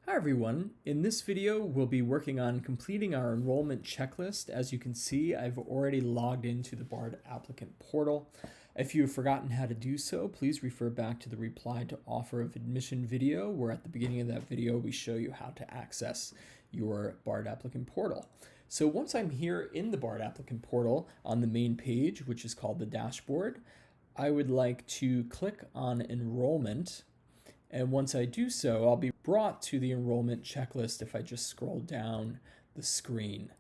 Hi everyone. In this video, we'll be working on completing our enrollment checklist. As you can see, I've already logged into the BARD applicant portal. If you've forgotten how to do so, please refer back to the reply to offer of admission video, where at the beginning of that video, we show you how to access your BARD applicant portal. So once I'm here in the BARD applicant portal on the main page, which is called the dashboard, I would like to click on enrollment. And once I do so, I'll be brought to the enrollment checklist if I just scroll down the screen.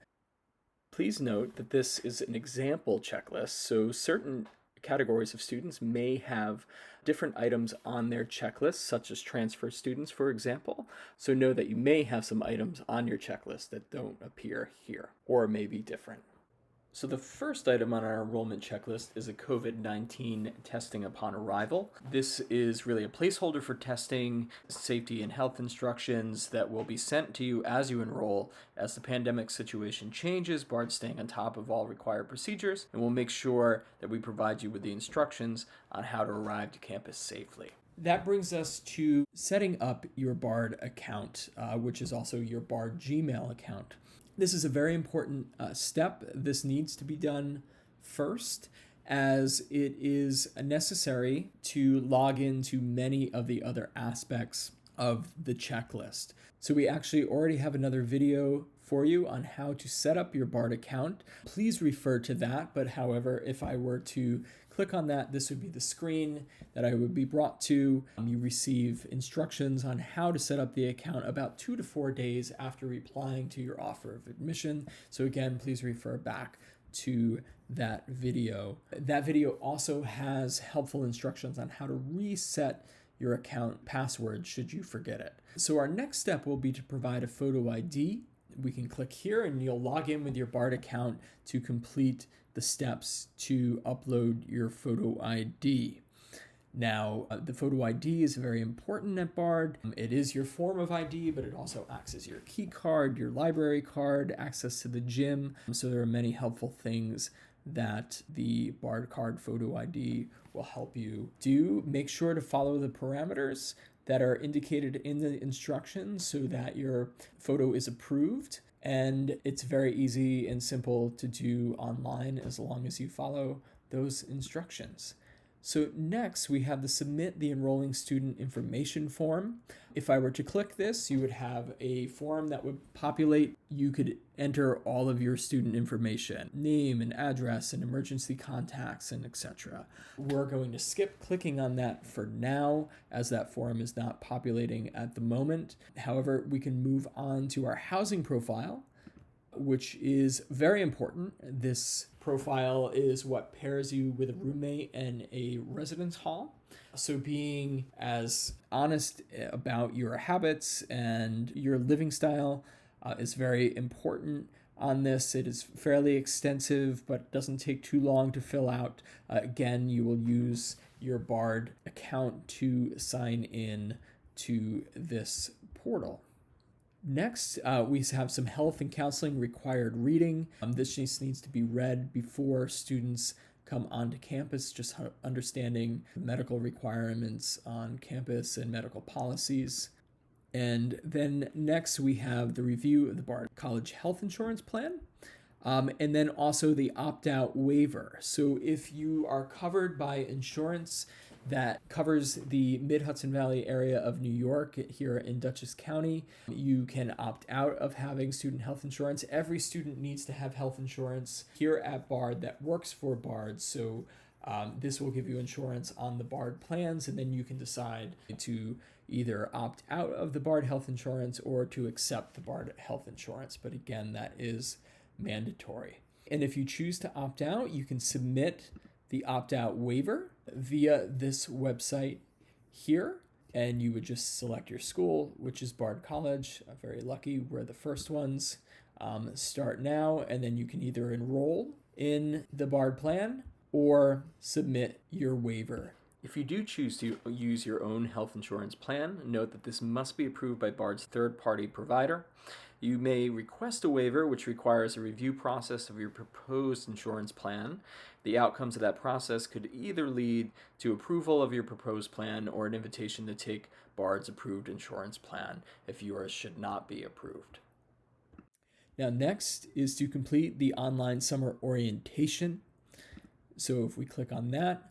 Please note that this is an example checklist, so certain categories of students may have different items on their checklist, such as transfer students, for example. So know that you may have some items on your checklist that don't appear here or may be different. So the first item on our enrollment checklist is a COVID-19 testing upon arrival. This is really a placeholder for testing, safety and health instructions that will be sent to you as you enroll. As the pandemic situation changes, BARD's staying on top of all required procedures, and we'll make sure that we provide you with the instructions on how to arrive to campus safely. That brings us to setting up your BARD account, which is also your BARD Gmail account. This is a very important step. This needs to be done first, as it is necessary to log into many of the other aspects of the checklist. So we actually already have another video for you on how to set up your BARD account. Please refer to that, but however, if I were to click on that, this would be the screen that I would be brought to. You receive instructions on how to set up the account about 2 to 4 days after replying to your offer of admission. So again, please refer back to that video. That video also has helpful instructions on how to reset your account password should you forget it. So our next step will be to provide a photo ID. We can click here and you'll log in with your BARD account to complete the steps to upload your photo ID. Now, the photo ID is very important at BARD. It is your form of ID, but it also acts as your key card, your library card, access to the gym. So there are many helpful things that the BARD card photo ID will help you do. Make sure to follow the parameters that are indicated in the instructions so that your photo is approved. And it's very easy and simple to do online as long as you follow those instructions. So next we have the submit the enrolling student information form. If I were to click this, you would have a form that would populate. You could enter all of your student information, name and address and emergency contacts and etc. We're going to skip clicking on that for now, as that form is not populating at the moment. However, we can move on to our housing profile, which is very important. This profile is what pairs you with a roommate and a residence hall. So being as honest about your habits and your living style is very important on this. It is fairly extensive, but doesn't take too long to fill out. Again, you will use your BARD account to sign in to this portal. Next, we have some health and counseling required reading. This just needs to be read before students come onto campus, just understanding medical requirements on campus and medical policies. And then next, we have the review of the BARD College Health Insurance Plan. And then also the opt-out waiver. So if you are covered by insurance that covers the Mid-Hudson Valley area of New York here in Dutchess County, you can opt out of having student health insurance. Every student needs to have health insurance here at BARD that works for BARD. So this will give you insurance on the BARD plans, and then you can decide to either opt out of the BARD health insurance or to accept the BARD health insurance. But again, that is mandatory. And if you choose to opt out, you can submit the opt-out waiver via this website here, and you would just select your school, which is BARD College. Very lucky, we're the first ones. Start now, and then you can either enroll in the BARD plan or submit your waiver. If you do choose to use your own health insurance plan, note that this must be approved by BARD's third-party provider. You may request a waiver, which requires a review process of your proposed insurance plan. The outcomes of that process could either lead to approval of your proposed plan or an invitation to take BARD's approved insurance plan if yours should not be approved. Now, next is to complete the online summer orientation. So if we click on that,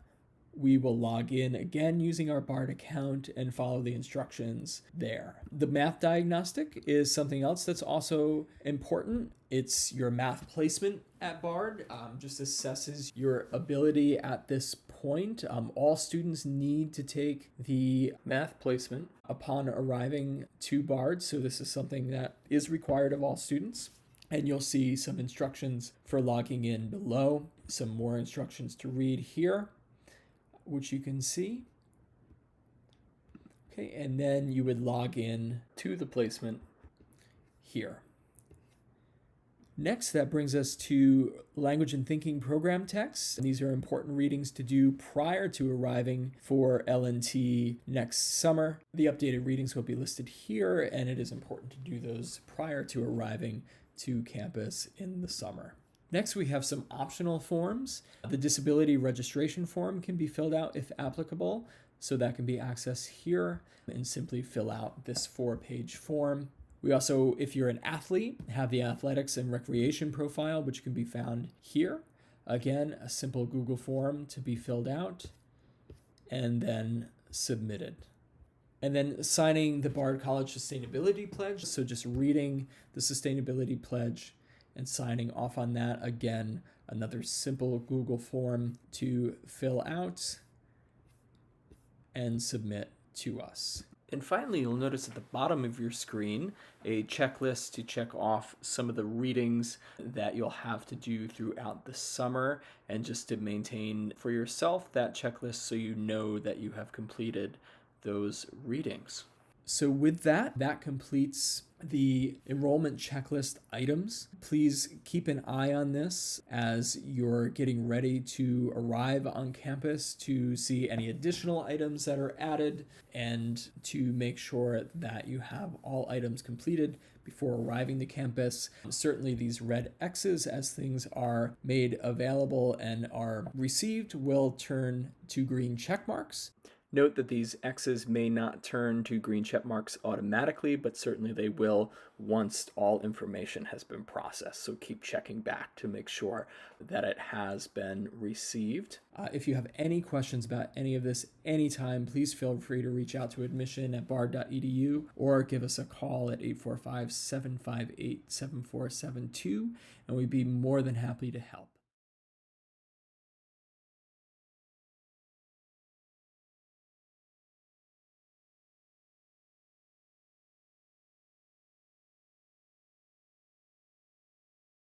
we will log in again using our BARD account and follow the instructions there. The math diagnostic is something else that's also important. It's your math placement at BARD, just assesses your ability at this point. All students need to take the math placement upon arriving to BARD, so this is something that is required of all students. And you'll see some instructions for logging in below, some more instructions to read here, which you can see. Okay, and then you would log in to the placement here. Next, that brings us to language and thinking program texts. And these are important readings to do prior to arriving for LNT next summer. The updated readings will be listed here, and it is important to do those prior to arriving to campus in the summer. Next, we have some optional forms. The disability registration form can be filled out if applicable, so that can be accessed here, and simply fill out this 4-page form. We also, if you're an athlete, have the athletics and recreation profile, which can be found here. Again, a simple Google form to be filled out and then submitted. And then signing the Bard College Sustainability Pledge. So just reading the Sustainability Pledge and signing off on that. Again, another simple Google form to fill out and submit to us. And finally, you'll notice at the bottom of your screen a checklist to check off some of the readings that you'll have to do throughout the summer, and just to maintain for yourself that checklist so you know that you have completed those readings. So with that, that completes the enrollment checklist items. Please keep an eye on this as you're getting ready to arrive on campus to see any additional items that are added and to make sure that you have all items completed before arriving to campus. Certainly these red X's, as things are made available and are received, will turn to green check marks. Note that these X's may not turn to green check marks automatically, but certainly they will once all information has been processed. So keep checking back to make sure that it has been received. If you have any questions about any of this anytime, please feel free to reach out to admission@bard.edu or give us a call at 845-758-7472, and we'd be more than happy to help.